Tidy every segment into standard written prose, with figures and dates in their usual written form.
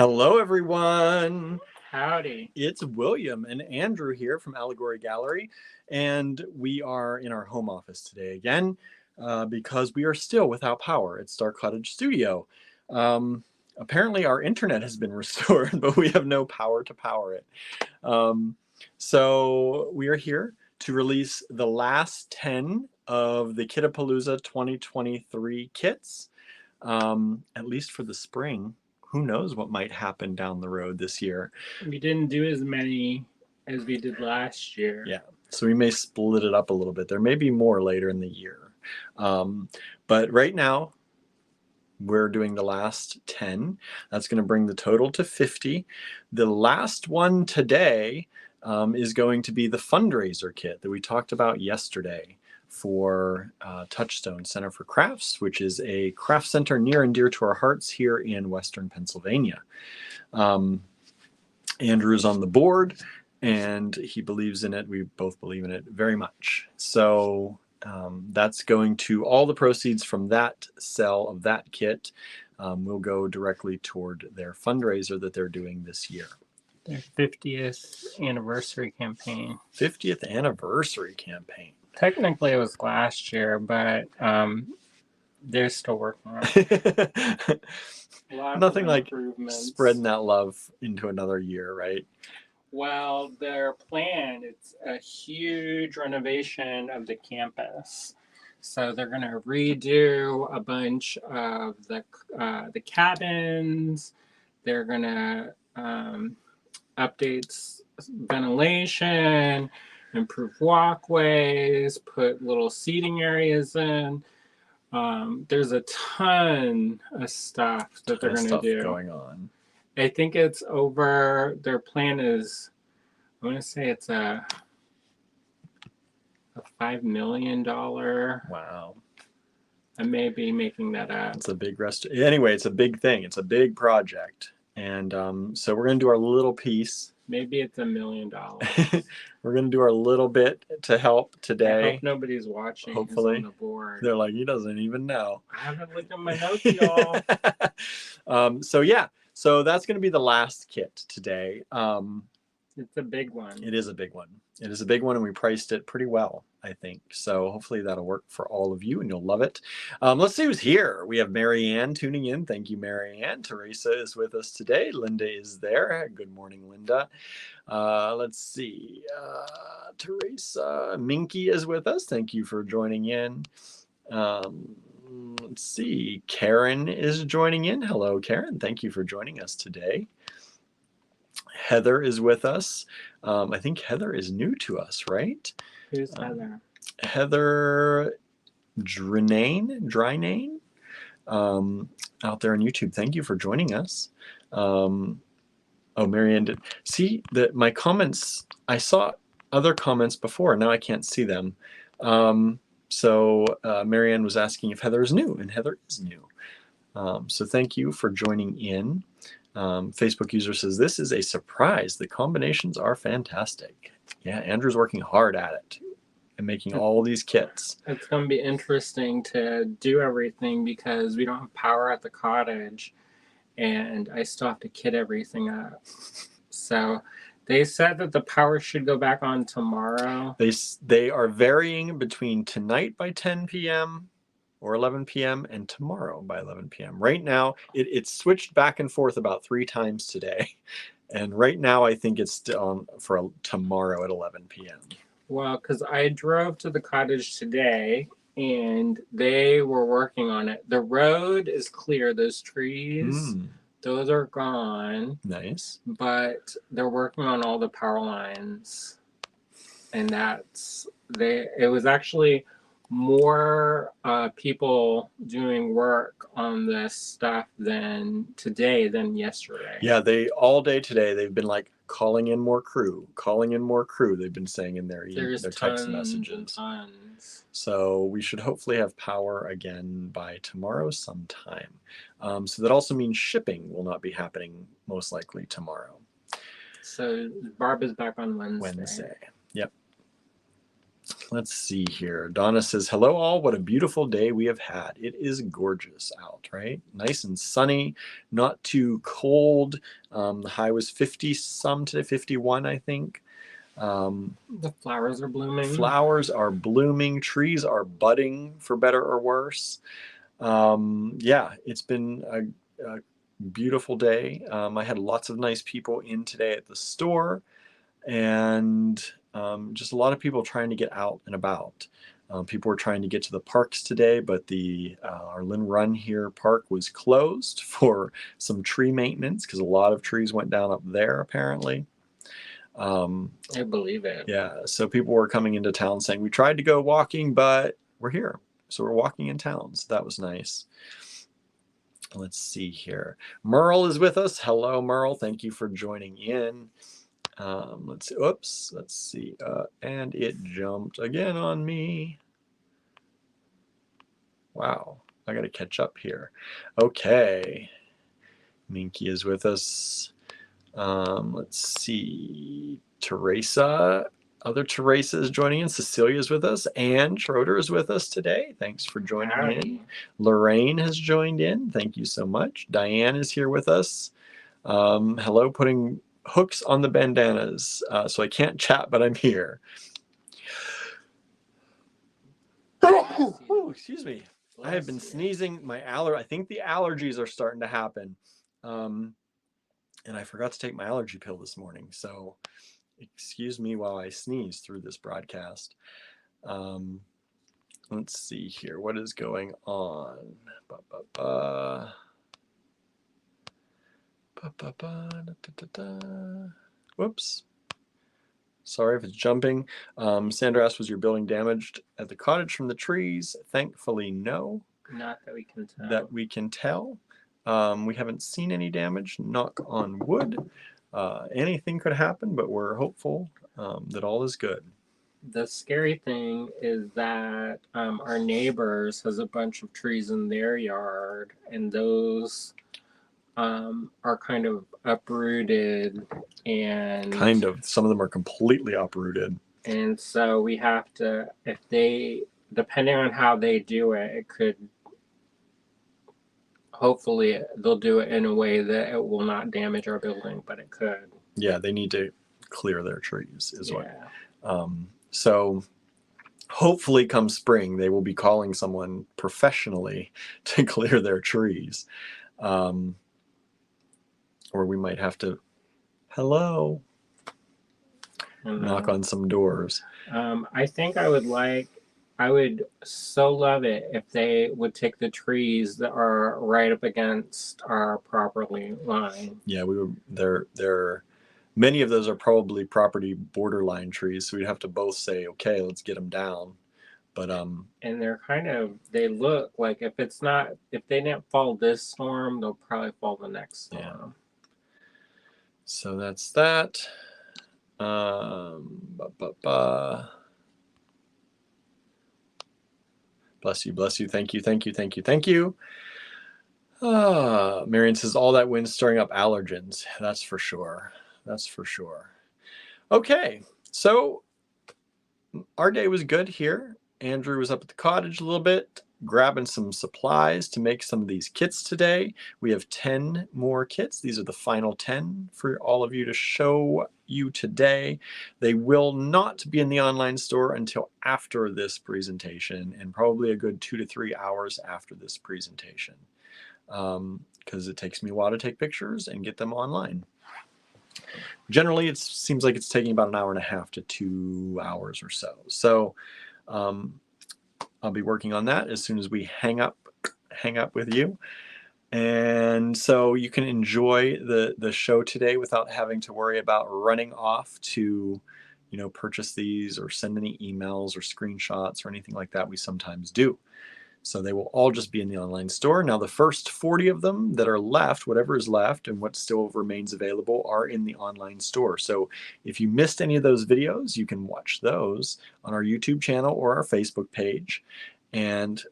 Hello, everyone. Howdy. It's William and Andrew here from Allegory Gallery, and we are in our home office today again because we are still without power at Star Cottage Studio. Apparently, our internet has been restored, but we have no power to power it. So we are here to release the last 10 of the Kit-a-Palooza 2023 kits, at least for the spring. Who knows what might happen down the road this year. We didn't do as many as we did last year. Yeah, so we may split it up a little bit. There may be more later in the year. But right now, we're doing the last 10. That's going to bring the total to 50. The last one today is going to be the fundraiser kit that we talked about yesterday for Touchstone Center for Crafts, which is a craft center near and dear to our hearts here in Western Pennsylvania. Andrew's on the board, and he believes in it. We both believe in it very much. So that's going to, all the proceeds from that sale of that kit will go directly toward their fundraiser that they're doing this year. Their 50th anniversary campaign. 50th anniversary campaign. Technically, it was last year, but they're still working on it. Nothing like spreading that love into another year, right? Well, their plan, it's a huge renovation of the campus. So they're going to redo a bunch of the cabins. They're going to update ventilation, improve walkways, put little seating areas in. There's a ton of stuff that they're going to do going on. I think it's over. Their plan is, I want to say it's a $5 million. Wow. I may be making that up. It's a big anyway, it's a big thing. It's a big project. And so we're going to do our little piece. Maybe it's $1 million. We're going to do our little bit to help today. I hope nobody's watching. Hopefully. On the board. They're like, he doesn't even know. I haven't looked at my notes, y'all. So yeah, so that's going to be the last kit today. It's a big one. It is a big one. It is a big one, and we priced it pretty well, I think. So hopefully that'll work for all of you, and you'll love it. Let's see who's here. We have Mary Ann tuning in. Thank you, Mary Ann. Teresa is with us today. Linda is there. Good morning, Linda. Let's see. Teresa. Minky is with us. Thank you for joining in. Let's see. Karen is joining in. Hello, Karen. Thank you for joining us today. Heather is with us. I think Heather is new to us, right? Who's Heather? Heather Drinane, out there on YouTube. Thank you for joining us. Oh, Marianne did. See, my comments, I saw other comments before. Now I can't see them. So Marianne was asking if Heather is new, and Heather is new. So thank you for joining in. Facebook user says, this is a surprise. The combinations are fantastic. Yeah, Andrew's working hard at it and making all these kits. It's going to be interesting to do everything because we don't have power at the cottage and I still have to kit everything up. So they said that the power should go back on tomorrow. They are varying between tonight by 10 p.m. or 11 p.m. and tomorrow by 11 p.m. Right now, it's switched back and forth about 3 times today. And right now, I think it's still for tomorrow at 11 p.m. Well, because I drove to the cottage today, and they were working on it. The road is clear. Those trees, those are gone. Nice. But they're working on all the power lines. And it was actually more people doing work on this stuff today than yesterday. Yeah, all day today they've been like calling in more crew. They've been saying in their text messages. Tons. So we should hopefully have power again by tomorrow sometime. So that also means shipping will not be happening most likely tomorrow. So Barb is back on Wednesday. Yep. Let's see here. Donna says, hello all, what a beautiful day we have had. It is gorgeous out, right? Nice and sunny, not too cold. The high was 50 some today, 51, I think. The flowers are blooming. Flowers are blooming, trees are budding, for better or worse. Yeah, it's been a beautiful day. I had lots of nice people in today at the store, and just a lot of people trying to get out and about. People were trying to get to the parks today, but the our Lynn Run here park was closed for some tree maintenance because a lot of trees went down up there apparently. I believe it. Yeah, so people were coming into town saying, we tried to go walking, but we're here. So we're walking in town. So that was nice. Let's see here. Merle is with us. Hello, Merle. Thank you for joining in. Let's see. Oops. Let's see. And it jumped again on me. Wow. I got to catch up here. Okay. Minky is with us. Let's see. Teresa. Other Teresa is joining in. Cecilia is with us. Anne Schroeder is with us today. Thanks for joining in. Lorraine has joined in. Thank you so much. Diane is here with us. Hello, putting hooks on the bandanas. So I can't chat, but I'm here. Oh, excuse me. I have been sneezing. I think the allergies are starting to happen. And I forgot to take my allergy pill this morning. So excuse me while I sneeze through this broadcast. Let's see here. What is going on? Whoops. Sorry if it's jumping. Sandra asked, was your building damaged at the cottage from the trees? Thankfully, no. Not that we can tell. That we can tell. We haven't seen any damage. Knock on wood. Anything could happen, but we're hopeful that all is good. The scary thing is that our neighbors has a bunch of trees in their yard, and those are kind of uprooted, and kind of. Some of them are completely uprooted. And so we have to, if they, depending on how they do it, it could, hopefully they'll do it in a way that it will not damage our building, but it could. Yeah, they need to clear their trees is what. So hopefully come spring, they will be calling someone professionally to clear their trees. Or we might have to, hello, knock on some doors. I think I would so love it if they would take the trees that are right up against our property line. Yeah, we would. They're many of those are probably property borderline trees, so we'd have to both say, okay, let's get them down. But and they're they look like if they didn't fall this storm, they'll probably fall the next storm. Yeah. So that's that. Bless you, bless you. Thank you, thank you, thank you, thank you. Marion says, all that wind stirring up allergens. That's for sure. That's for sure. Okay, so our day was good here. Andrew was up at the cottage a little bit, grabbing some supplies to make some of these kits today. We have 10 more kits. These are the final 10 for all of you to show you today. They will not be in the online store until after this presentation, and probably a good 2 to 3 hours after this presentation, because it takes me a while to take pictures and get them online. Generally, it seems like it's taking about an hour and a half to 2 hours or so. So I'll be working on that as soon as we hang up with you. And so you can enjoy the show today without having to worry about running off to, purchase these or send any emails or screenshots or anything like that we sometimes do. So they will all just be in the online store. Now, the first 40 of them that are left, whatever is left and what still remains available, are in the online store. So if you missed any of those videos, you can watch those on our YouTube channel or our Facebook page. And,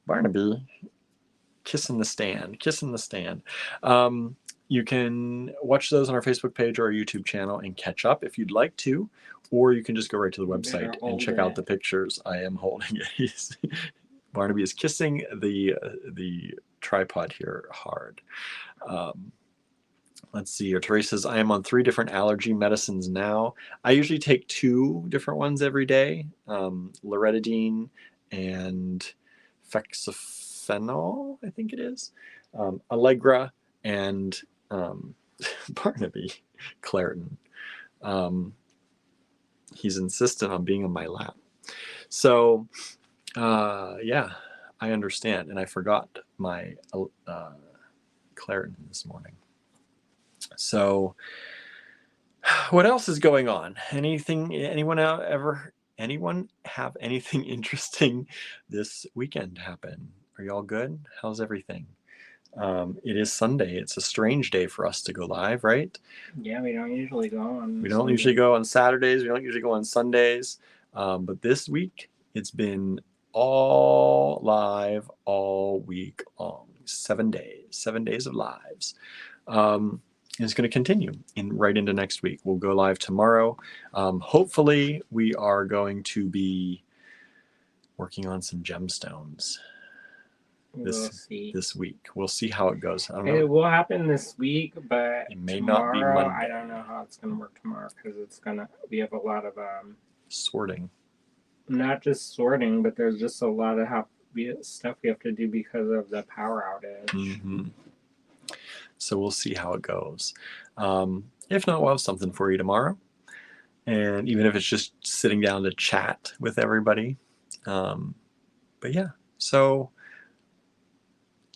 Barnaby, kissing the stand. you can watch those on our Facebook page or our YouTube channel and catch up if you'd like to, or you can just go right to the You better website and hold check out it. the pictures. I am holding it. Barnaby is kissing the tripod here hard. Let's see here. Teresa says, I am on 3 different allergy medicines now. I usually take 2 different ones every day, loratadine and fexofenol, I think it is, Allegra, and Barnaby, Claritin. He's insistent on being on my lap. So, yeah, I understand. And I forgot my Claritin this morning. So, what else is going on? Anyone have anything interesting this weekend happen? Are y'all good? How's everything? It is Sunday. It's a strange day for us to go live, right? Yeah, we don't usually go on. We don't usually go on Saturdays. We don't usually go on Sundays. But this week, it's been all live all week long. 7 days of lives. It's going to continue right into next week. We'll go live tomorrow. Hopefully, we are going to be working on some gemstones this week. We'll see how it goes. I don't know. It will happen this week, but It may tomorrow, not be Monday. I don't know how it's going to work tomorrow because we have a lot of sorting. Not just sorting, but there's just a lot of stuff we have to do because of the power outage. Mm-hmm. So we'll see how it goes. If not, we'll have something for you tomorrow. And even if it's just sitting down to chat with everybody. But yeah, so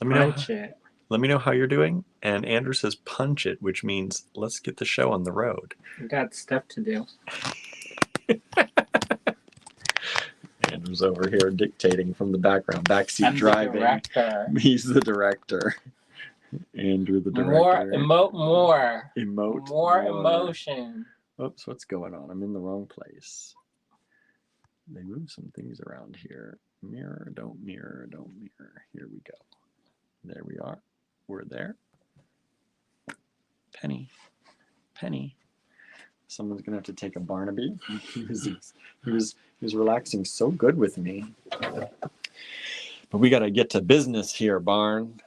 let me know how you're doing. And Andrew says punch it, which means let's get the show on the road. We got stuff to do. Andrew's over here dictating from the background, backseat driving. He's the director. Andrew, the director. More Emote. Emotion. Oops, what's going on? I'm in the wrong place. They move some things around here. Mirror, don't mirror, don't mirror. Here we go. There we are. We're there. Penny. Someone's gonna have to take a Barnaby. He was relaxing so good with me. But we gotta get to business here, Barn.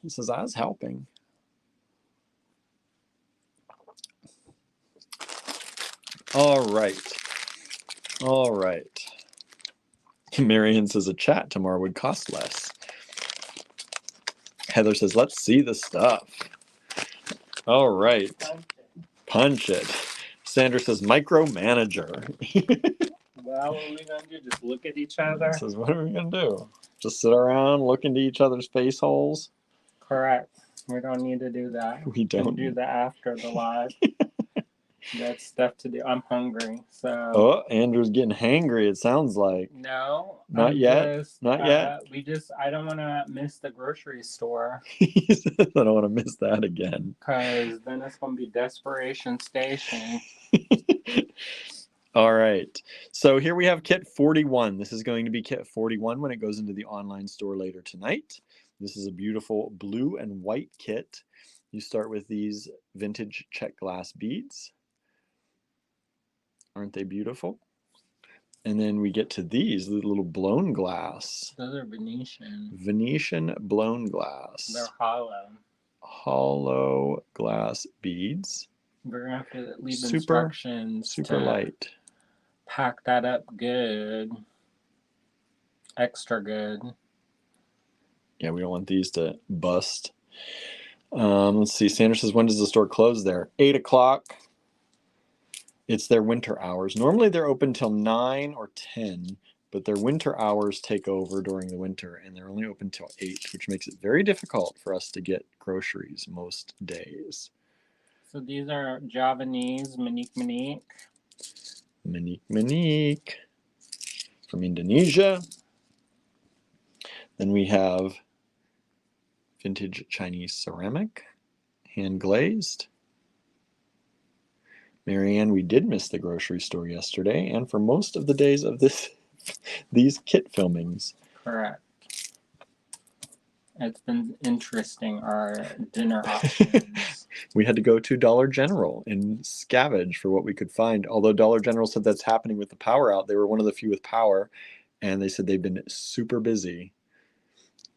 He says, I was helping. All right. Marion says a chat tomorrow would cost less. Heather says, let's see the stuff. All right. Punch it. Sandra says, micromanager. Well, what are we going to do? Just look at each other? Says, what are we going to do? Just sit around, look into each other's face holes? Correct. We don't need to do that. We don't do that after the live. That's stuff to do. I'm hungry, so. Oh, Andrew's getting hangry, it sounds like. No. Not yet? Not yet? I don't want to miss the grocery store. He says, I don't want to miss that again. Because then it's going to be Desperation Station. All right. So here we have kit 41. This is going to be kit 41 when it goes into the online store later tonight. This is a beautiful blue and white kit. You start with these vintage check glass beads. Aren't they beautiful? And then we get to these little blown glass. Those are Venetian. Venetian blown glass. They're hollow. Hollow glass beads. We're going to have to leave instructions. Super light. Pack that up good. Extra good. Yeah, we don't want these to bust. Let's see. Sandra says, when does the store close there? 8 o'clock. It's their winter hours. Normally they're open till 9 or 10, but their winter hours take over during the winter, and they're only open till 8, which makes it very difficult for us to get groceries most days. So these are Javanese Monique. Monique from Indonesia. Then we have vintage Chinese ceramic, hand glazed. Marianne, we did miss the grocery store yesterday, and for most of the days of these kit filmings. Correct. It's been interesting, our dinner options. We had to go to Dollar General and scavenge for what we could find. Although Dollar General said that's happening with the power out. They were one of the few with power, and they said they've been super busy.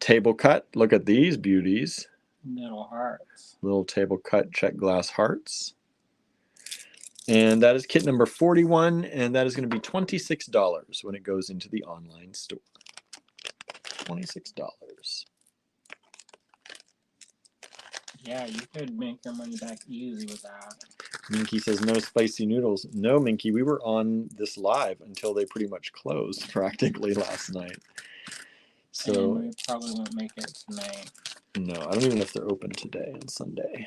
Table cut. Look at these beauties. Little hearts. Little table cut check glass hearts. And that is kit number 41, and that is going to be $26 when it goes into the online store. $26. Yeah, you could make your money back easy with that. Minky says no spicy noodles. No, Minky, we were on this live until they pretty much closed practically last night. So and we probably won't make it tonight. No, I don't even know if they're open today on Sunday.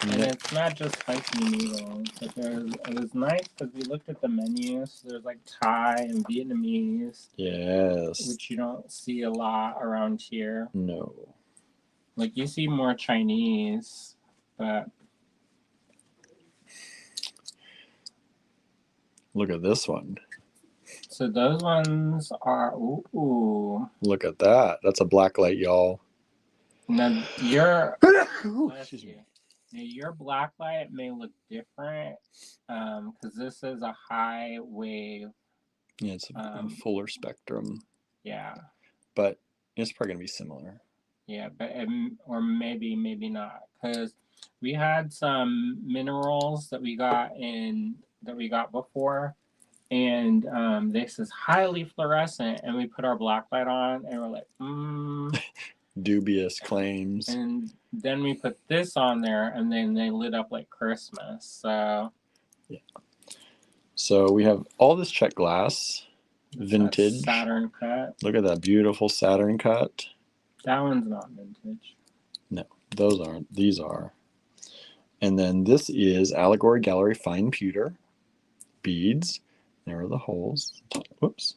And it's not just spicy noodles. Like it was nice because we looked at the menus. There's like Thai and Vietnamese. Yes. Which you don't see a lot around here. No. Like you see more Chinese, but look at this one. So those ones are ooh. Look at that. That's a black light, y'all. Now your Excuse me. Now your black light may look different because this is a high wave. Yeah, it's a fuller spectrum. Yeah. But it's probably gonna be similar. Yeah, but or maybe not because we had some minerals that we got before, and this is highly fluorescent, and we put our black light on, and we're like, Dubious claims. And then we put this on there, and then they lit up like Christmas. So yeah. So we have all this check glass, vintage Saturn cut. Look at that beautiful Saturn cut. That one's not vintage. No, those aren't. These are. And then this is Allegory Gallery Fine Pewter beads. There are the holes. Whoops.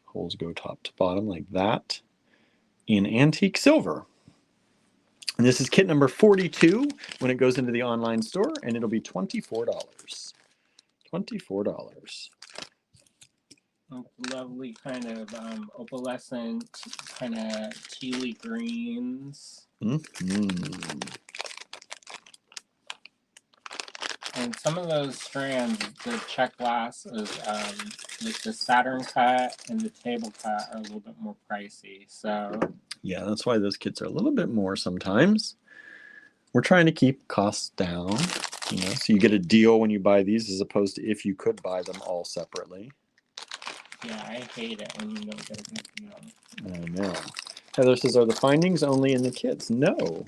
Holes go top to bottom like that. In antique silver. And this is kit number 42 when it goes into the online store, and it'll be $24. $24. Lovely kind of opalescent, kind of tealy greens. Mm-hmm. And some of those strands, the check glass is like the Saturn cut and the table cut are a little bit more pricey. So yeah, that's why those kits are a little bit more sometimes. We're trying to keep costs down, so you get a deal when you buy these as opposed to if you could buy them all separately. Yeah, I hate it when you don't get a good deal. I know. Heather says, are the findings only in the kits? No.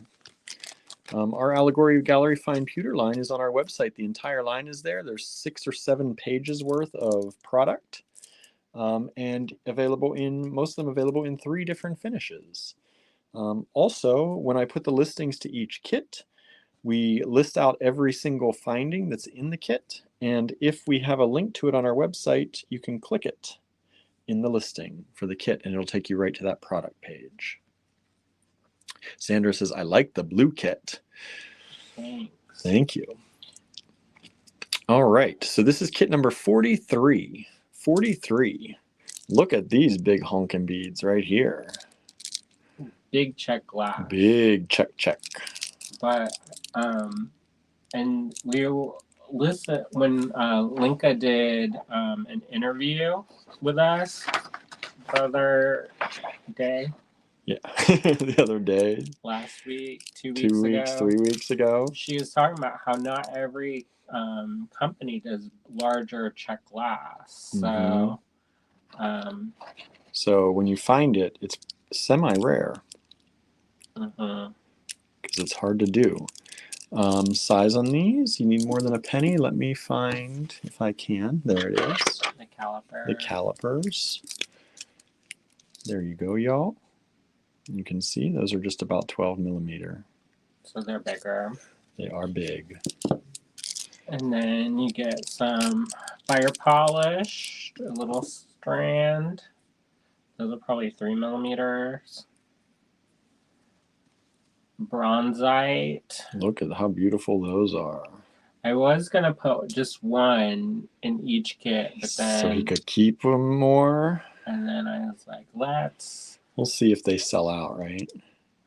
Our Allegory Gallery Fine Pewter line is on our website. The entire line is there. There's 6 or 7 pages worth of product, and most of them available in 3 different finishes. Also, when I put the listings to each kit, we list out every single finding that's in the kit, and if we have a link to it on our website, you can click it in the listing for the kit, and it'll take you right to that product page. Sandra says, I like the blue kit. Thanks. Thank you. All right, so this is kit number 43. 43. Look at these big honkin' beads right here. Big check glass. Big check. But, and we listen when Linka did an interview with us the other day. Yeah, the other day. Last week, 2 2 weeks, ago. 3 weeks ago. She was talking about how not every company does larger check glass. So, so when you find it, it's semi-rare. Because it's hard to do. Size on these, you need more than a penny. Let me find, if I can. There it is. The caliper. The calipers. There you go, y'all. You can see those are just about 12 millimeter. So they're bigger. They are big. And then you get some fire polished, a little strand. Those are probably 3 millimeters. Bronzite. Look at how beautiful those are. I was going to put just one in each kit, but then... So he could keep them more? And then I was like, let's We'll see if they sell out, right?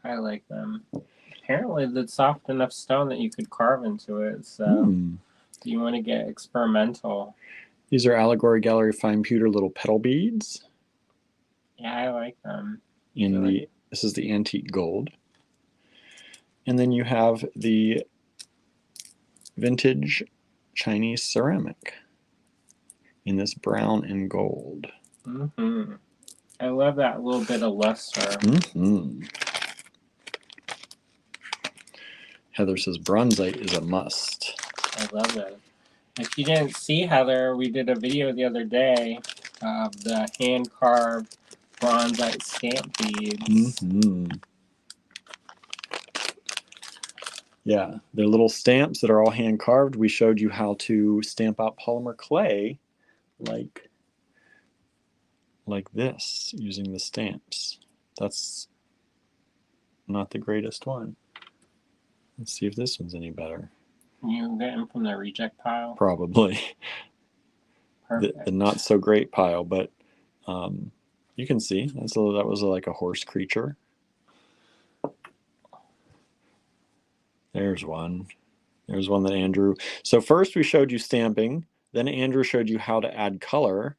I like them. Apparently, it's soft enough stone that you could carve into it. So, do you want to get experimental? These are Allegory Gallery fine pewter little petal beads. Yeah, I like them. This is the antique gold. And then you have the vintage Chinese ceramic in this brown and gold. Mm-hmm. I love that little bit of luster. Mm-hmm. Heather says bronzite is a must. I love it. If you didn't see, Heather, we did a video the other day of the hand-carved bronzite stamp beads. Mm-hmm. Yeah, they're little stamps that are all hand carved. We showed you how to stamp out polymer clay like this using the stamps. That's not the greatest one. Let's see if this one's any better. You get them from the reject pile? Probably. Perfect. The not so great pile, but you can see that was like a horse creature. There's one. There's one that Andrew. So first we showed you stamping, then Andrew showed you how to add color.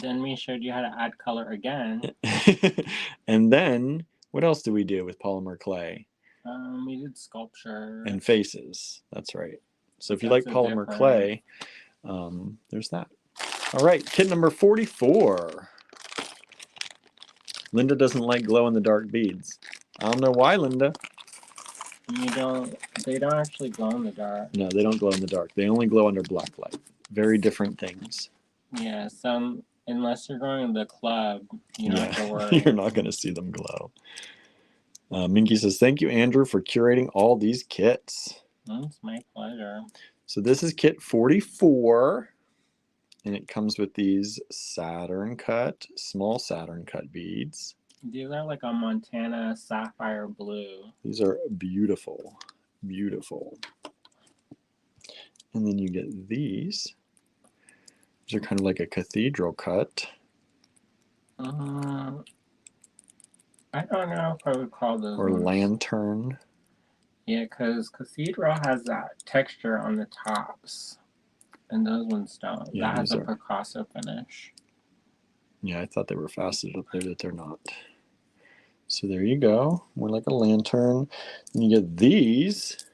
Then we showed you how to add color again. And then what else did we do with polymer clay? We did sculpture. And faces. That's right. So if you like polymer clay, there's that. All right, kit number 44. Linda doesn't like glow-in-the-dark beads. I don't know why, Linda. They don't actually glow in the dark. No, they don't glow in the dark. They only glow under black light. Very different things. Yeah, unless you're going to the club, you don't have to worry. You're not going to see them glow. Minky says, thank you, Andrew, for curating all these kits. It's my pleasure. So this is kit 44, and it comes with these small Saturn cut beads. These are like a Montana sapphire blue. These are beautiful, beautiful. And then you get these. These are kind of like a cathedral cut. I don't know if I would call those. Or lantern. Yeah, because cathedral has that texture on the tops. And those ones don't. Yeah, that has a Picasso finish. Yeah, I thought they were faceted up there, that they're not. So there you go. More like a lantern. And you get these.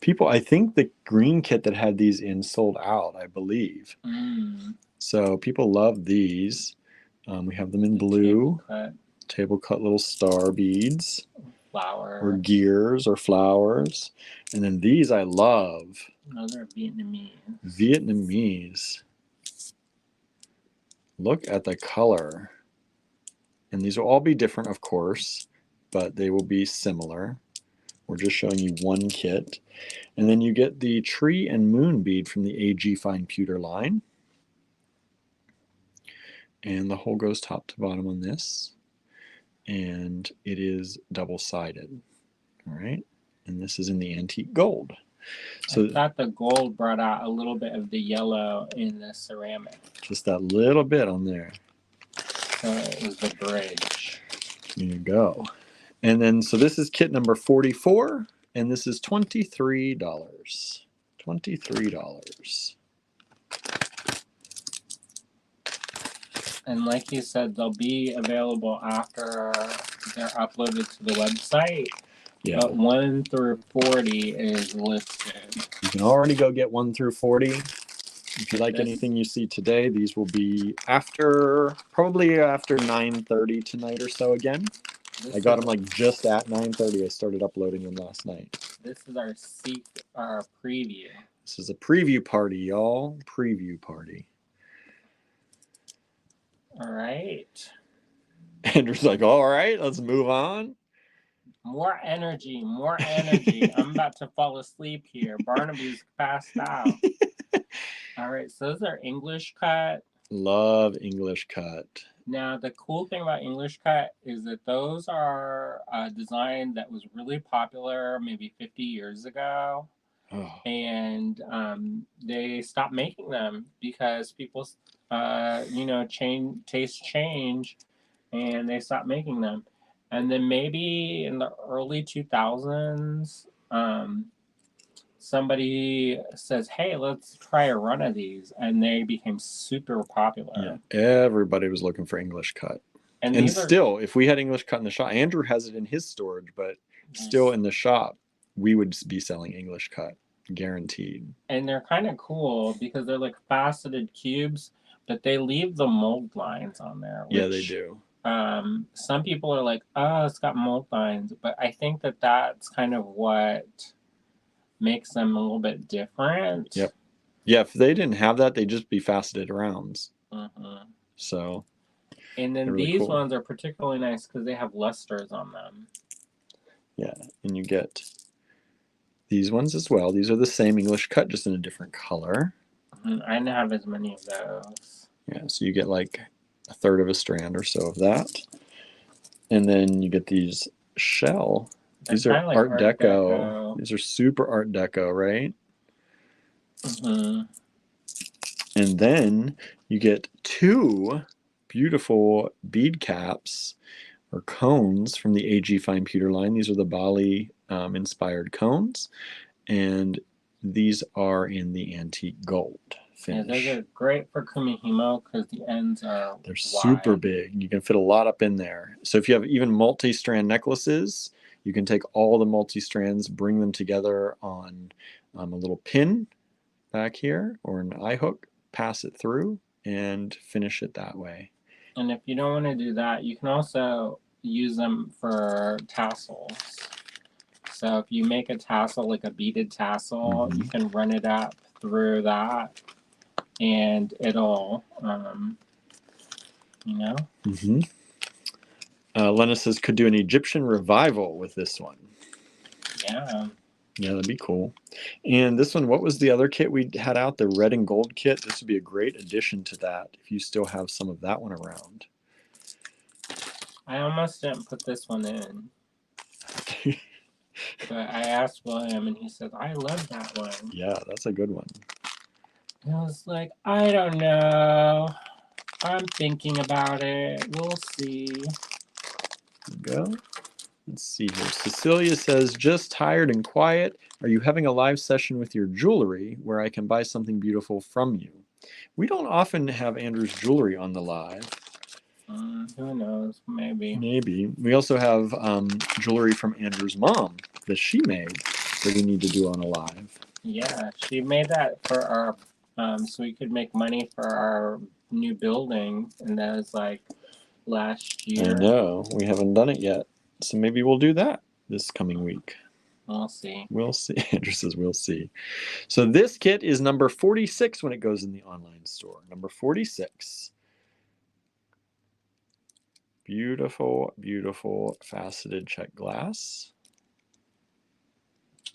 People, I think the green kit that had these in sold out, I believe. So people love these. We have them in blue. Table cut little star beads. Flowers. Or gears or flowers. And then these I love. No, they're Vietnamese. Vietnamese. Look at the color. And these will all be different, of course, but they will be similar. We're just showing you one kit. And then you get the tree and moon bead from the AG Fine Pewter line. And the hole goes top to bottom on this. And it is double-sided. All right. And this is in the antique gold. So I thought the gold brought out a little bit of the yellow in the ceramic. Just that little bit on there. So it was the bridge. There you go. And then, so this is kit number 44, and this is $23. $23. And like you said, they'll be available after they're uploaded to the website. Yeah. But 1 through 40 is listed. You can already go get 1 through 40. If you like anything you see today, these will be probably after 9:30 tonight or so again. I got them like just at 9:30. I started uploading them last night. This is our preview. This is a preview party, y'all. Preview party. All right. Andrew's like, all right, let's move on. More energy, more energy. I'm about to fall asleep here. Barnaby's passed out. All right, so those are English cut. Love English cut. Now, the cool thing about English cut is that those are a design that was really popular maybe 50 years ago. Oh. And they stopped making them because people, tastes change. and they stopped making them. And then maybe in the early 2000s, somebody says, "Hey, let's try a run of these," and they became super popular. Yeah, everybody was looking for English cut. And And these are still, if we had English cut in the shop, Andrew has it in his storage, but still in the shop, we would be selling English cut, guaranteed. and they're kind of cool because they're like faceted cubes, but they leave the mold lines on there. Yeah, they do. Some people are like, "Oh, it's got mold lines," but I think that that's kind of what makes them a little bit different. Yep. Yeah, if they didn't have that, they'd just be faceted rounds. Mm-hmm. So, And then really these cool. ones are particularly nice because they have lusters on them. Yeah, and you get these ones as well. These are the same English cut, just in a different color. I didn't have as many of those. Yeah, so you get like a third of a strand or so of that. And then you get these shell. These are like Art Deco. These are super Art Deco, right? Mm-hmm. And then you get two beautiful bead caps or cones from the AG Fine Pewter line. These are the Bali inspired cones. And these are in the antique gold finish. Yeah, those are great for kumihimo because the ends are They're super wide. big. You can fit a lot up in there. So if you have even multi-strand necklaces, you can take all the multi-strands, bring them together on a little pin back here or an eye hook, pass it through, and finish it that way. And if you don't want to do that, you can also use them for tassels. So if you make a tassel, like a beaded tassel, you can run it up through that, and it'll, you know. Lena says, could do an Egyptian revival with this one. Yeah. Yeah, that'd be cool. And this one, what was the other kit we had out? The red and gold kit. This would be a great addition to that if you still have some of that one around. I almost didn't put this one in. But I asked William, and he said, "I love that one." Yeah, that's a good one. And I was like, "I don't know. I'm thinking about it. We'll see." There you go. Let's see here. Cecilia says, just tired and quiet. Are you having a live session with your jewelry where I can buy something beautiful from you? We don't often have Andrew's jewelry on the live. Who knows? Maybe. Maybe. We also have jewelry from Andrew's mom that she made that we need to do on a live. Yeah, she made that for our, so we could make money for our new building, and that was like last year. I know. We haven't done it yet. So maybe we'll do that this coming week. We'll see. We'll see. Andrew says we'll see. So this kit is number 46 when it goes in the online store. Number 46. Beautiful, beautiful faceted check glass.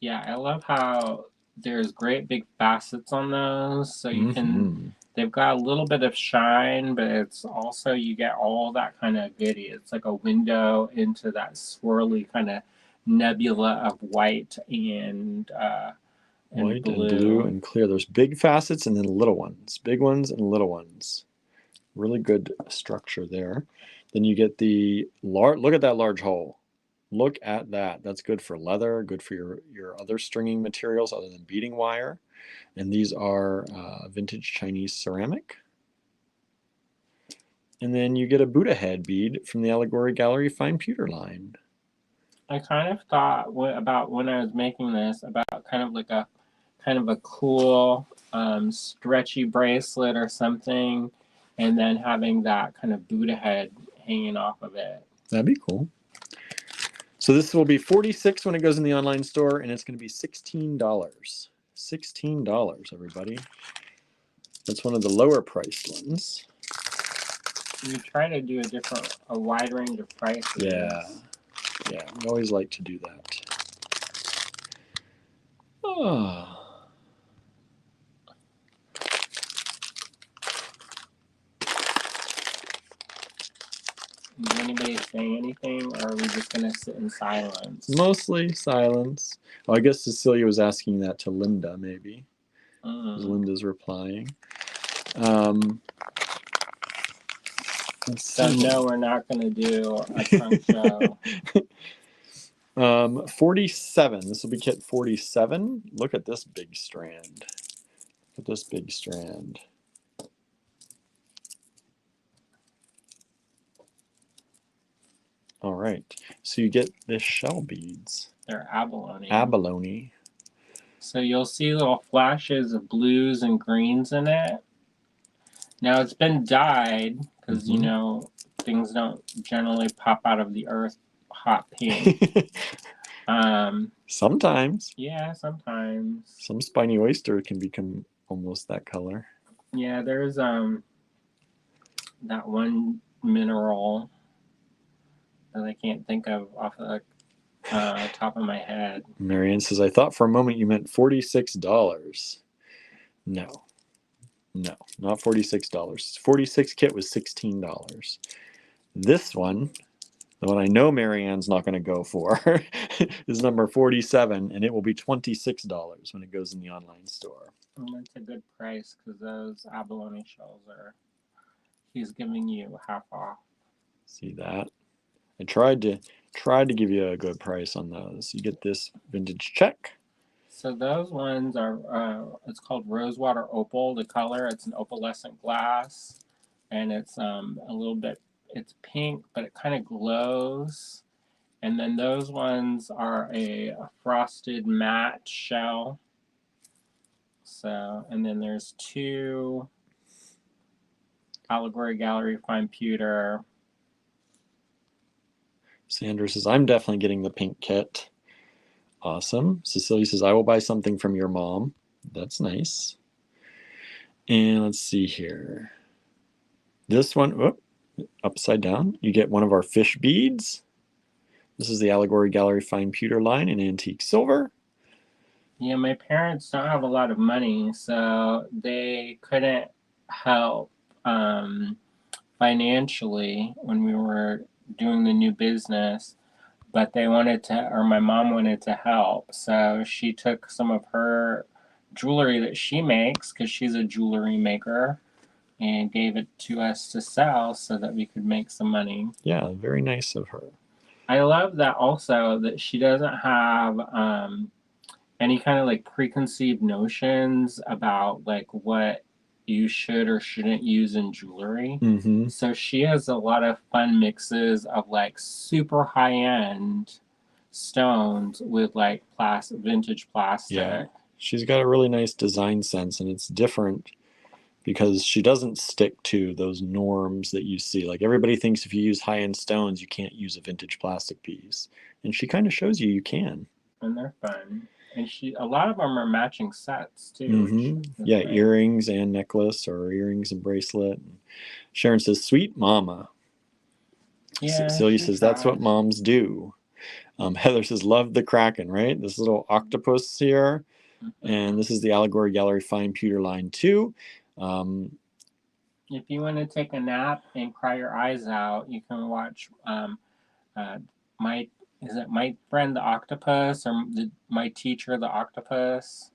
Yeah, I love how there's great big facets on those, so you can. They've got a little bit of shine, but it's also you get all that kind of goodie. It's like a window into that swirly kind of nebula of white and White blue. and blue and clear. There's big facets and then little ones. Big ones and little ones. Really good structure there. Then you get the large, look at that large hole. Look at that. That's good for leather, good for your other stringing materials other than beading wire. And these are vintage Chinese ceramic. And then you get a Buddha head bead from the Allegory Gallery Fine Pewter line. I kind of thought about when I was making this about kind of a cool stretchy bracelet or something, and then having that kind of Buddha head hanging off of it. That'd be cool. So this will be 46 when it goes in the online store, and it's going to be $16. $16, everybody. That's one of the lower priced ones. We try to do a wide range of prices. Yeah, we always like to do that. Oh. Is anybody saying anything, or are we just going to sit in silence? Mostly silence. Well, I guess Cecilia was asking that to Linda, maybe. Linda's replying. So no, we're not going to do a trunk show. 47. This will be kit 47. Look at this big strand. Look at this big strand. All right. So you get the shell beads. They're abalone. Abalone. So you'll see little flashes of blues and greens in it. Now it's been dyed because you know things don't generally pop out of the earth hot pink. Sometimes. Yeah, sometimes. Some spiny oyster can become almost that color. Yeah, there's that one mineral that I can't think of off the top of my head. Marianne says, I thought for a moment you meant $46. No, not $46. 46 kit was $16. This one, the one I know Marianne's not going to go for, is number 47, and it will be $26 when it goes in the online store. That's a good price because those abalone shells he's giving you half off. See that? I tried to give you a good price on those. You get this vintage check. So those ones are, it's called Rosewater Opal, the color. It's an opalescent glass, and it's a little bit, it's pink, but it kind of glows. And then those ones are a frosted matte shell. So, and then there's two Allegory Gallery Fine Pewter. Sandra says, I'm definitely getting the pink kit. Awesome. Cecilia says, I will buy something from your mom. That's nice. And let's see here. This one, upside down, you get one of our fish beads. This is the Allegory Gallery Fine Pewter line in antique silver. Yeah, my parents don't have a lot of money, so they couldn't help financially when we were doing the new business. But they wanted to, or my mom wanted to help. So she took some of her jewelry that she makes, because she's a jewelry maker, and gave it to us to sell so that we could make some money. Yeah, very nice of her. I love that also that she doesn't have any kind of like preconceived notions about like what you should or shouldn't use in jewelry. So she has a lot of fun mixes of like super high end stones with like vintage plastic. Yeah, she's got a really nice design sense, and it's different because she doesn't stick to those norms that you see. Like everybody thinks if you use high end stones, you can't use a vintage plastic piece, and she kind of shows you can. And they're fun. And a lot of them are matching sets too. Yeah, great. Earrings and necklace, or earrings and bracelet. Sharon says, "Sweet mama." Yeah, Celia says, "That's what moms do." Heather says, "Love the Kraken." Right, this little octopus here, and this is the Allegory Gallery Fine Pewter line too. If you want to take a nap and cry your eyes out, you can watch My Friend the Octopus, or My Teacher the Octopus.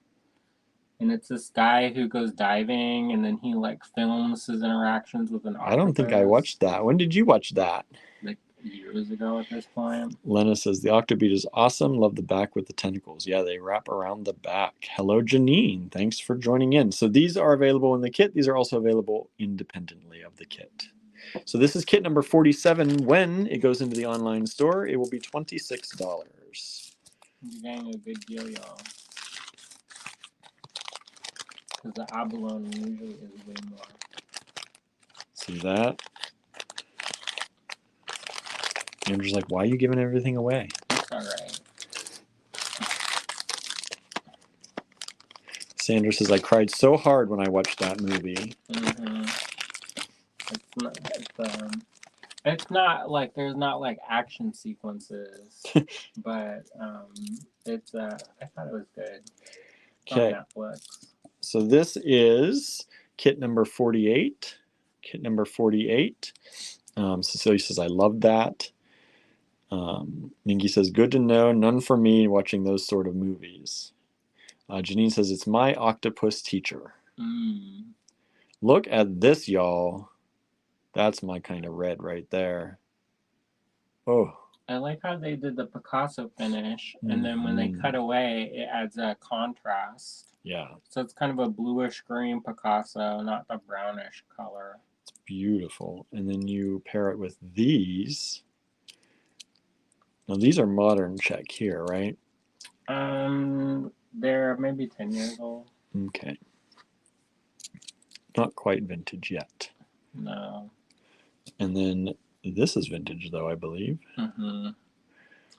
And it's this guy who goes diving, and then he like films his interactions with an octopus. I don't think I watched that. When did you watch that? Like years ago at this point. Lena says, the octobead is awesome. Love the back with the tentacles. Yeah, they wrap around the back. Hello, Janine. Thanks for joining in. So these are available in the kit. These are also available independently of the kit. So this is kit number 47. When it goes into the online store, it will be $26. You're getting a good deal, y'all. Because the abalone usually is way more. See that? Andrew's like, why are you giving everything away? It's all right. Sandra says, I cried so hard when I watched that movie. It's not like there's not like action sequences, but I thought it was good. Okay. On Netflix. So this is kit number 48. Kit number 48. Cecilia says, I love that. Minky says, good to know. None for me watching those sort of movies. Janine says, it's my octopus teacher. Look at this, y'all. That's my kind of red right there. Oh. I like how they did the Picasso finish, and then when they cut away, it adds a contrast. Yeah. So it's kind of a bluish green Picasso, not the brownish color. It's beautiful. And then you pair it with these. Now these are modern Czech here, right? They're maybe 10 years old. Okay. Not quite vintage yet. No. And then this is vintage though, I believe. Mm-hmm.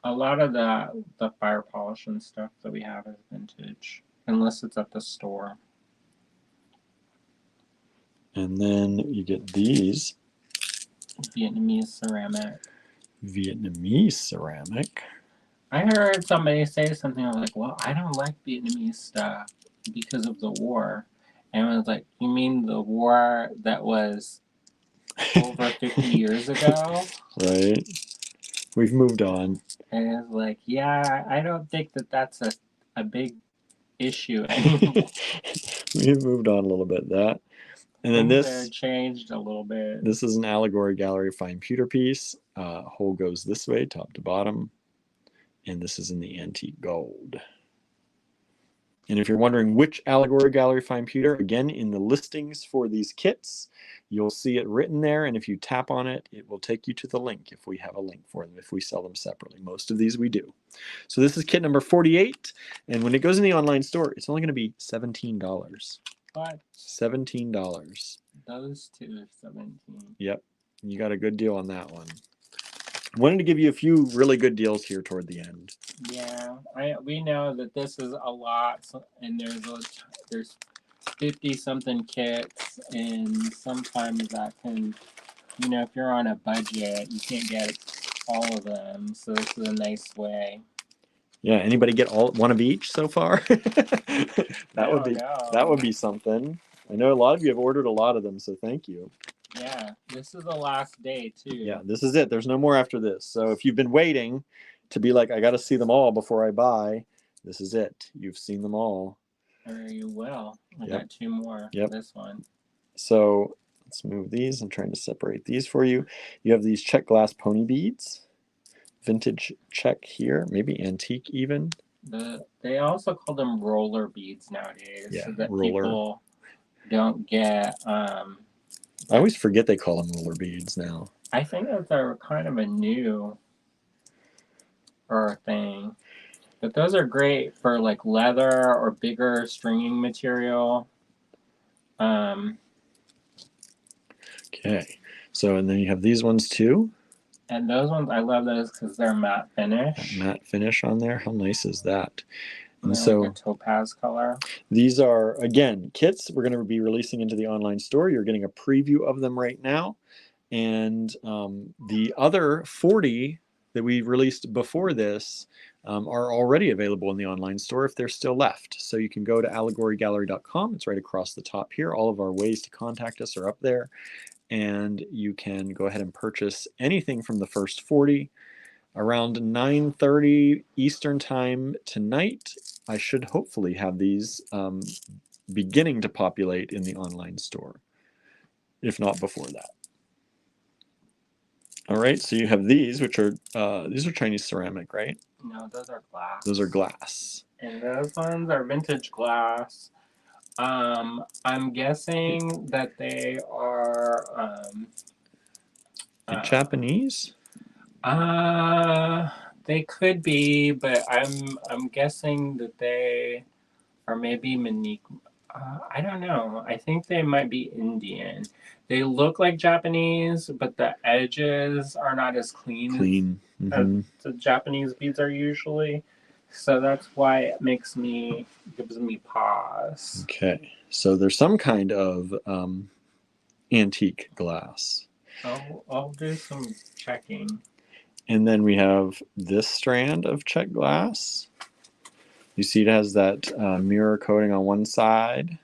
A lot of the fire polish and stuff that we have is vintage, unless it's at the store. And then you get these. Vietnamese ceramic. Vietnamese ceramic. I heard somebody say something like, well, I don't like Vietnamese stuff because of the war. And I was like, you mean the war that was over 50 years ago? Right. We've moved on. And it's like, yeah, I don't think that's a big issue anymore. We've moved on a little bit. That. And then Things this are changed a little bit. This is an Allegory Gallery fine pewter piece. Hole goes this way, top to bottom. And this is in the antique gold. And if you're wondering which Allegory Gallery fine pewter, again, in the listings for these kits, you'll see it written there. And if you tap on it, it will take you to the link if we have a link for them, if we sell them separately. Most of these we do. So this is kit number 48. And when it goes in the online store, it's only going to be $17. What? $17. Those two are 17. Yep. You got a good deal on that one. Wanted to give you a few really good deals here toward the end. Yeah, we know that this is a lot, and there's 50 something kits, and sometimes that can, if you're on a budget, you can't get all of them. So this is a nice way. Yeah, anybody get one of each so far? That would be something. I know a lot of you have ordered a lot of them, so thank you. Yeah, this is the last day too. Yeah, this is it. There's no more after this. So if you've been waiting to be like, I got to see them all before I buy, this is it. You've seen them all. Or you will. I got two more. Yep. This one. So let's move these. I'm trying to separate these for you. You have these Czech glass pony beads. Vintage Czech here, maybe antique even. They also call them roller beads nowadays, yeah, so that roller. People don't get. I always forget they call them roller beads now. I think that they're kind of a new thing, but those are great for like leather or bigger stringing material. Okay, so and then you have these ones too. And those ones, I love those because they're matte finish. That matte finish on there. How nice is that? And so like a topaz color. These are, again, kits we're going to be releasing into the online store. You're getting a preview of them right now. And the other 40 that we released before this are already available in the online store if they're still left. So you can go to allegorygallery.com. It's right across the top here. All of our ways to contact us are up there. And you can go ahead and purchase anything from the first 40. Around 9:30 Eastern time tonight, I should hopefully have these beginning to populate in the online store, if not before that. All right, so you have these, which are these are Chinese ceramic, right? No, those are glass. Those are glass. And those ones are vintage glass. I'm guessing that they are Japanese? They could be, but I'm guessing that they are maybe Manique. I don't know. I think they might be Indian. They look like Japanese, but the edges are not as clean. Mm-hmm. As the Japanese beads are usually. So that's why it gives me pause. Okay, so there's some kind of antique glass. I'll do some checking. And then we have this strand of Czech glass. You see it has that mirror coating on one side.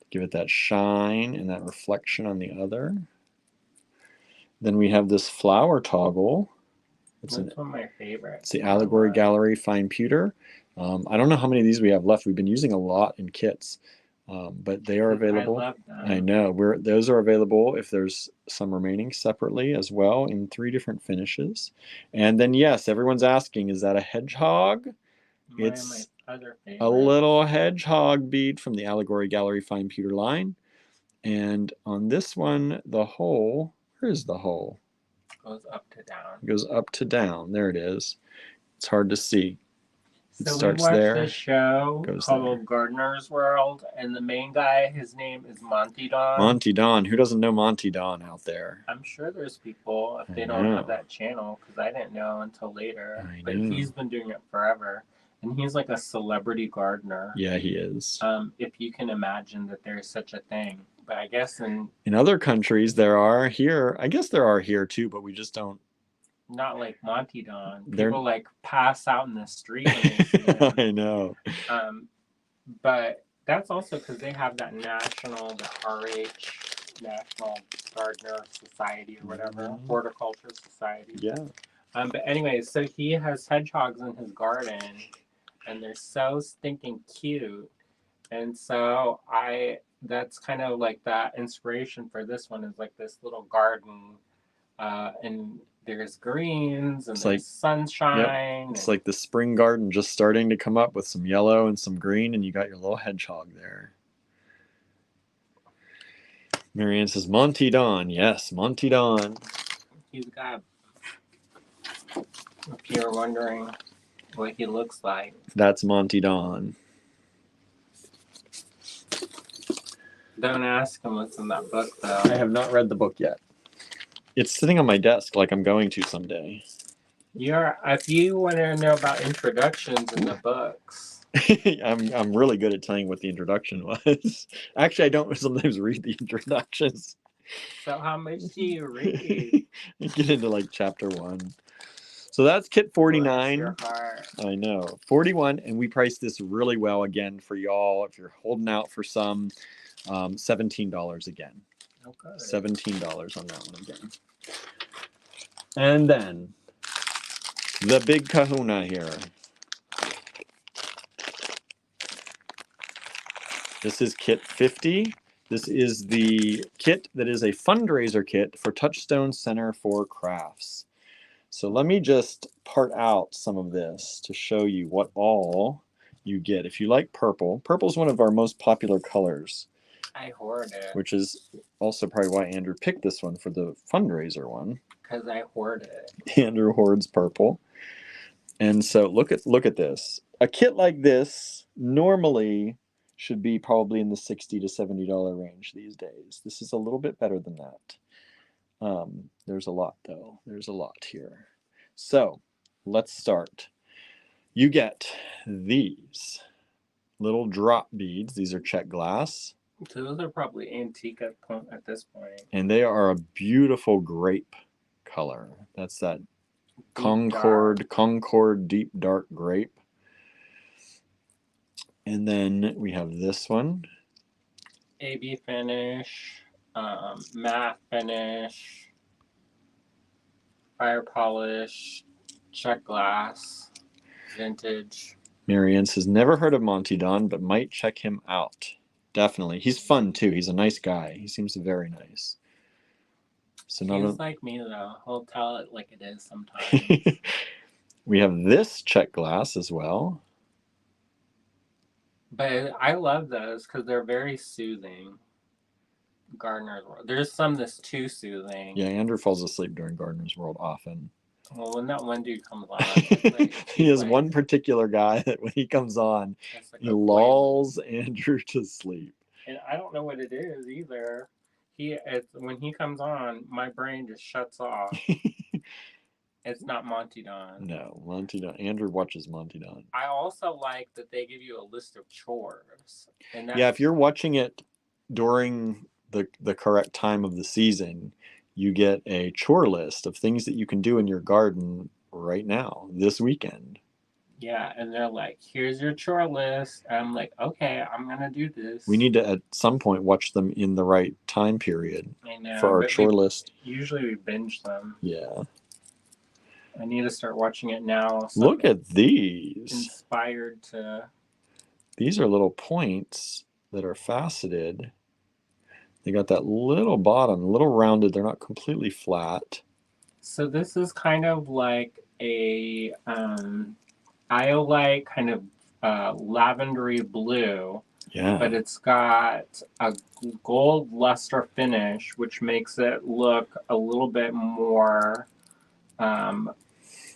Give it that shine and that reflection on the other. Then we have this flower toggle. That's one of my favorites. It's the Allegory Gallery Fine Pewter. I don't know how many of these we have left. We've been using a lot in kits. But they are available. I love them. I know. Those are available if there's some remaining separately as well in 3 different finishes. And then yes, everyone's asking, is that a hedgehog? One of my other A favorites. little hedgehog bead from the Allegory Gallery Fine Pewter line. And on this one, the hole, where's the hole? Goes up to down. It goes up to down. There it is. It's hard to see. It So we starts watched there, this show goes called there. Gardener's World, and the main guy, his name is Monty Don. Monty Don. Who doesn't know Monty Don out there? I'm sure there's people if I they don't know. have that channel, because I didn't know until later. I But know. he's been doing it forever, and he's like a celebrity gardener. Yeah, he is. If you can imagine that there's such a thing. But I guess in other countries there are. Here, I guess there are here too, but we just don't. not like Monty Don. They're- People like pass out in the street when they see him. I know. But that's also because they have that national, the RH, National Gardener Society or whatever, Horticulture Society. Yeah. But anyways, so he has hedgehogs in his garden, and they're so stinking cute. And so that's kind of like that inspiration for this one is like this little garden, and there's greens and It's there's like- sunshine. It's like the spring garden just starting to come up with some yellow and some green, and you got your little hedgehog there. Marianne says, Monty Don. Yes, Monty Don. He's got, if you're wondering what he looks like. That's Monty Don. Don't ask him what's in that book, though. I have not read the book yet. It's sitting on my desk like I'm going to someday. If you want to know about introductions in the books. I'm really good at telling what the introduction was. Actually, I don't sometimes read the introductions. So how much do you read? I get into like chapter 1. So that's kit 49. Bless your heart. I know. 41, and we priced this really well again for y'all. If you're holding out for some, $17 again. Okay. $17 on that one again. And then the big kahuna here. This is kit 50. This is the kit that is a fundraiser kit for Touchstone Center for Crafts. So let me just part out some of this to show you what all you get. If you like purple, purple is one of our most popular colors. I hoard it. Which is also probably why Andrew picked this one for the fundraiser one. Because I hoard it. Andrew hoards purple. And so look at this. A kit like this normally should be probably in the $60 to $70 range these days. This is a little bit better than that. There's a lot though. There's a lot here. So let's start. You get these little drop beads. These are check glass. So those are probably antique at this point. And they are a beautiful grape color. That's that Concord deep dark grape. And then we have this one. AB finish, matte finish, fire polish, check glass, vintage. Marianne says, never heard of Monty Don, but might check him out. Definitely. He's fun too. He's a nice guy. He seems very nice. So He's like me though. He'll tell it like it is sometimes. We have this check glass as well. But I love those because they're very soothing. Gardener's World. There's some that's too soothing. Yeah, Andrew falls asleep during Gardener's World often. Well, when that one dude comes on, it's like, he has one particular guy that when he comes on, like he lulls Andrew to sleep. And I don't know what it is either. When he comes on, my brain just shuts off. It's not Monty Don. No, Monty Don. Andrew watches Monty Don. I also like that they give you a list of chores. And yeah, if you're watching it during the correct time of the season, you get a chore list of things that you can do in your garden right now, this weekend. Yeah, and they're like, here's your chore list. And I'm like, okay, I'm going to do this. We need to, at some point, watch them in the right time period for our chore list. Usually we binge them. Yeah. I need to start watching it now. So look at these. Inspired to. These are little points that are faceted. They got that little bottom, a little rounded. They're not completely flat. So this is kind of like a iolite kind of lavendery blue, Yeah. but it's got a gold luster finish, which makes it look a little bit more.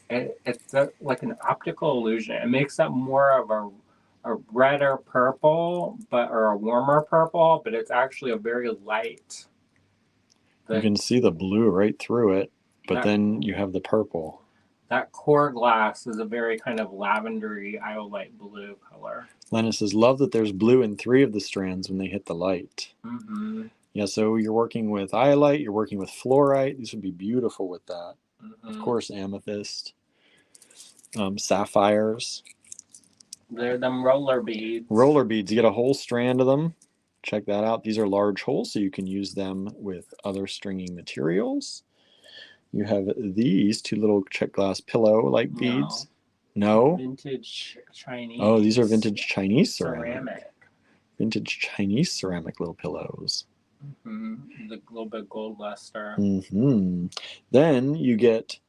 It's like an optical illusion. It makes it more of a redder purple, or a warmer purple, but it's actually a very light. You can see the blue right through it, but That- then you have the purple. That core glass is a very kind of lavendery iolite blue color. Lena says, love that there's blue in 3 of the strands when they hit the light. Mm-hmm. Yeah, so you're working with iolite, you're working with fluorite. These would be beautiful with that. Mm-hmm. Of course, amethyst, sapphires. They're them roller beads. Roller beads, you get a whole strand of them. Check that out. These are large holes, so you can use them with other stringing materials. You have these 2 little check glass pillow-like beads. No? Vintage Chinese. Oh, these are vintage Chinese ceramic. ceramic. Vintage Chinese ceramic little pillows. Mm-hmm. The little bit gold luster. Mm-hmm. Then you get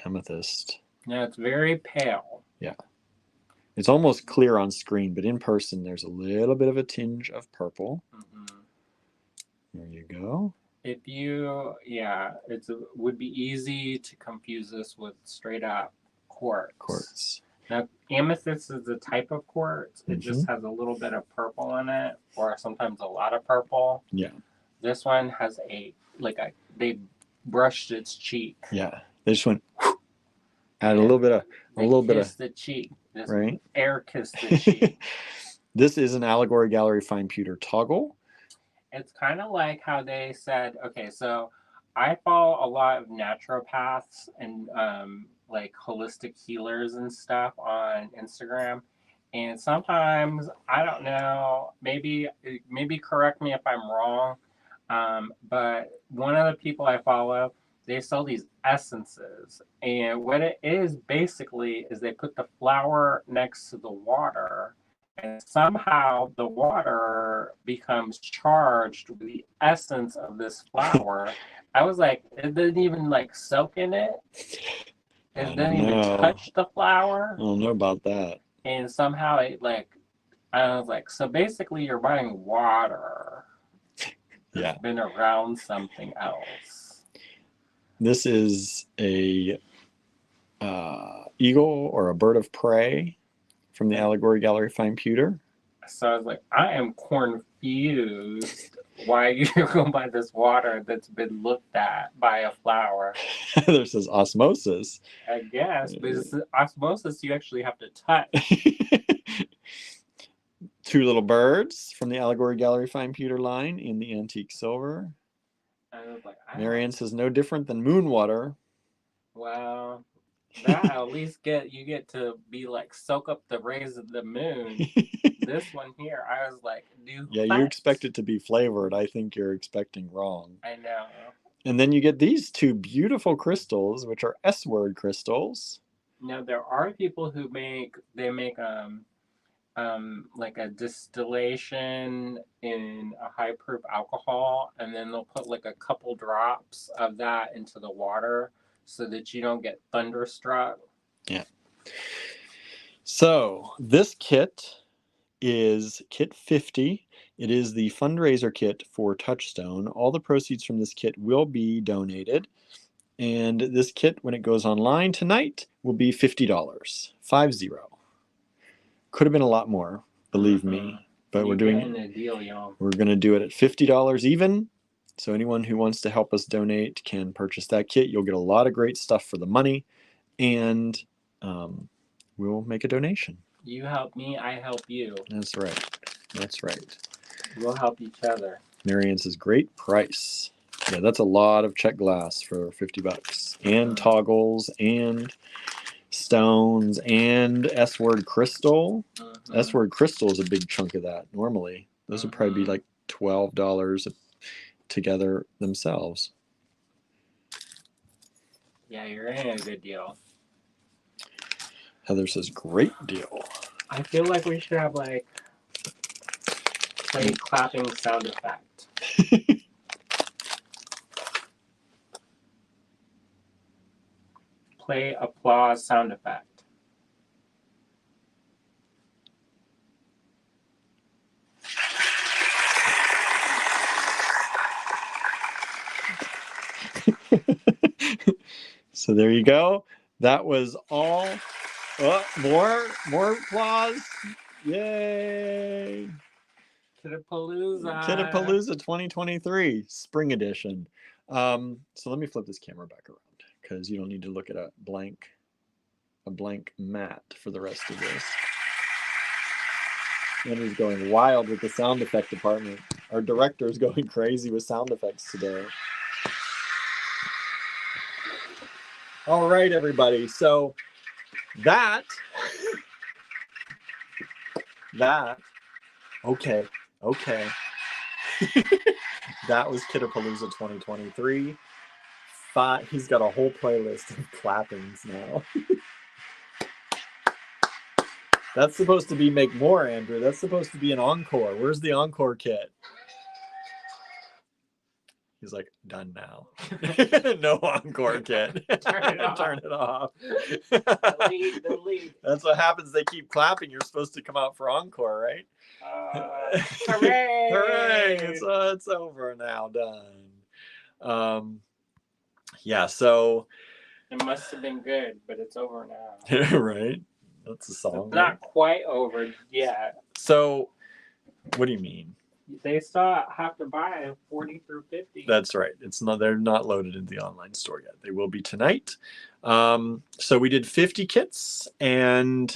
amethyst. Yeah, it's very pale. Yeah. It's almost clear on screen, but in person there's a little bit of a tinge of purple. Mm-hmm. There you go. If you, would be easy to confuse this with straight up quartz. Quartz. Now, amethyst is a type of quartz. It just has a little bit of purple in it, or sometimes a lot of purple. Yeah. This one has they brushed its cheek. Yeah. They just went, add a little bit of, the cheek. This right? Air kissed the cheek. This is an Allegory Gallery fine pewter toggle. It's kind of like how they said, okay, so I follow a lot of naturopaths and like holistic healers and stuff on Instagram. And sometimes, I don't know, maybe correct me if I'm wrong, but one of the people I follow, they sell these essences. And what it is basically is they put the flower next to the water, and somehow the water becomes charged with the essence of this flower. I was like, it didn't even like soak in it. It didn't even touch the flower. I don't know about that. And somehow I was like, so basically you're buying water that's been around something else. This is a eagle or a bird of prey from the Allegory Gallery fine pewter. So I was like, I am confused why you're going to buy this water that's been looked at by a flower. There says osmosis. I guess, but it's osmosis you actually have to touch. 2 little birds from the Allegory Gallery fine pewter line in the antique silver. I was like, Marianne says no different than moon water. Well, that at least you get to be like soak up the rays of the moon. This one here, I was like, you expect it to be flavored. I think you're expecting wrong. I know. And then you get these 2 beautiful crystals, which are S-word crystals. Now there are people who make like a distillation in a high proof alcohol, and then they'll put like a couple drops of that into the water so that you don't get thunderstruck. Yeah. So this kit is kit 50. It is the fundraiser kit for Touchstone. All the proceeds from this kit will be donated. And this kit, when it goes online tonight, will be $50. 50. Could have been a lot more, believe me. But we're doing a deal, y'all. We're going to do it at $50 even. So anyone who wants to help us donate can purchase that kit. You'll get a lot of great stuff for the money, and we'll make a donation. You help me, I help you. That's right. That's right. We'll help each other. Marianne says, great price. Yeah, that's a lot of check glass for $50. And toggles and stones and S-word crystal. S-word crystal is a big chunk of that normally. Those would probably be like $12 together themselves. Yeah, you're in a good deal. Heather says, great deal. I feel like we should have like Play clapping sound effect. Play applause sound effect. So there you go. That was all. Oh, more applause. Yay. Kit-a-Palooza. Kit-a-Palooza 2023 Spring Edition. So let me flip this camera back around because you don't need to look at a blank mat for the rest of this. Andrew's going wild with the sound effect department. Our director is going crazy with sound effects today. All right, everybody. So that, okay. That was Kit-a-Palooza 2023. He's got a whole playlist of clappings now. That's supposed to be make more, Andrew. That's supposed to be an encore. Where's the encore kit? He's like, done now. No encore kit. Turn it off. Turn it off. Delete. That's what happens. They keep clapping. You're supposed to come out for encore, right? Hooray! Hooray! It's over now. Done. Yeah. So it must have been good, but it's over now. Right. That's a song. It's not quite over yet. So, what do you mean? They still have to buy 40 through 50. That's right. They're not loaded in the online store yet. They will be tonight. So we did 50 kits, and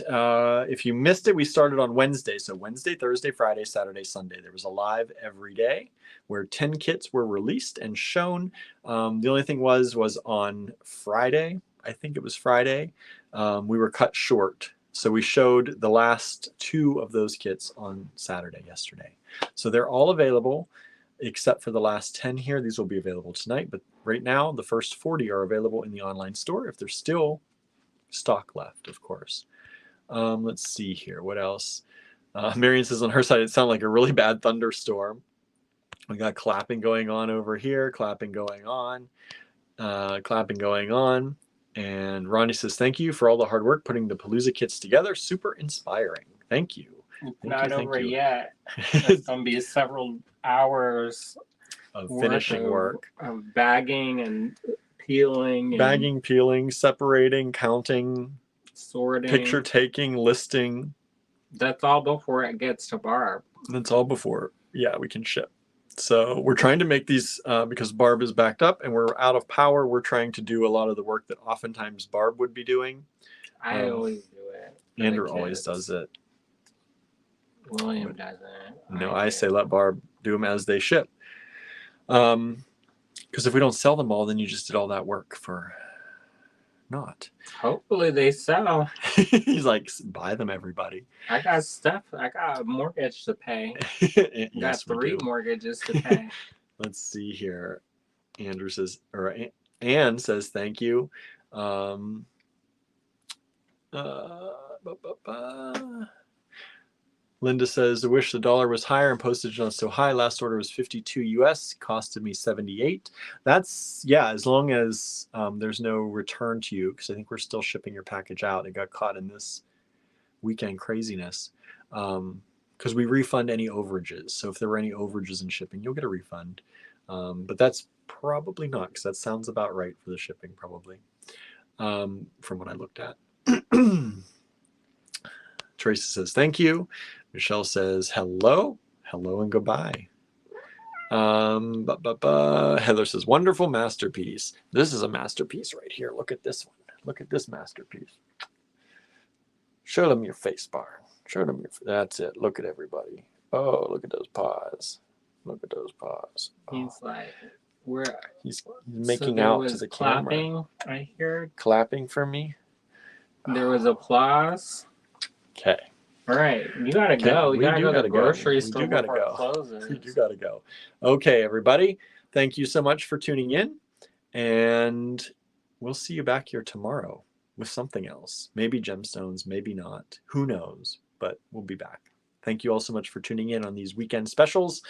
if you missed it, we started on Wednesday. So Wednesday, Thursday, Friday, Saturday, Sunday. There was a live every day where 10 kits were released and shown. The only thing was on Friday. I think it was Friday. We were cut short. So we showed the last 2 of those kits on Saturday, yesterday. So they're all available except for the last 10 here. These will be available tonight, but right now the first 40 are available in the online store if there's still stock left, of course. Let's see here. What else? Marion says on her side, it sounded like a really bad thunderstorm. We got clapping going on over here, clapping going on. And Ronnie says, thank you for all the hard work putting the Palooza kits together. Super inspiring. Thank you. Not over yet. It's going to be several hours of finishing work. Of bagging and peeling. Bagging, peeling, separating, counting, sorting. Picture taking, listing. That's all before it gets to Barb. That's all before, we can ship. So we're trying to make these, because Barb is backed up and we're out of power, we're trying to do a lot of the work that oftentimes Barb would be doing. I always do it. Andrew always does it. William doesn't. No, I say let Barb do them as they ship. Because if we don't sell them all, then you just did all that work for not. Hopefully they sell. He's like, buy them, everybody. I got stuff. I got a mortgage to pay. Yes, got 3 mortgages to pay. Let's see here. Andrew says, or Anne says, thank you. Linda says, I wish the dollar was higher and postage not so high. Last order was 52 US, costed me 78. That's, as long as there's no return to you, because I think we're still shipping your package out. It got caught in this weekend craziness. Because we refund any overages. So if there were any overages in shipping, you'll get a refund. But that's probably not, because that sounds about right for the shipping, probably, from what I looked at. Tracy says, thank you. Michelle says, hello and goodbye. Heather says, wonderful masterpiece. This is a masterpiece right here. Look at this one. Look at this masterpiece. Show them your face bar. Show them your, that's it. Look at everybody. Oh, look at those paws. Look at those paws. Oh. He's like, he's making out to the clapping, camera. I heard. Clapping for me. There was applause. Okay. All right, you gotta go. You gotta go to the grocery store before it closes. You gotta go. Okay, everybody. Thank you so much for tuning in, and we'll see you back here tomorrow with something else. Maybe gemstones, maybe not. Who knows? But we'll be back. Thank you all so much for tuning in on these weekend specials,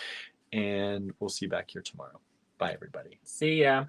and we'll see you back here tomorrow. Bye, everybody. See ya.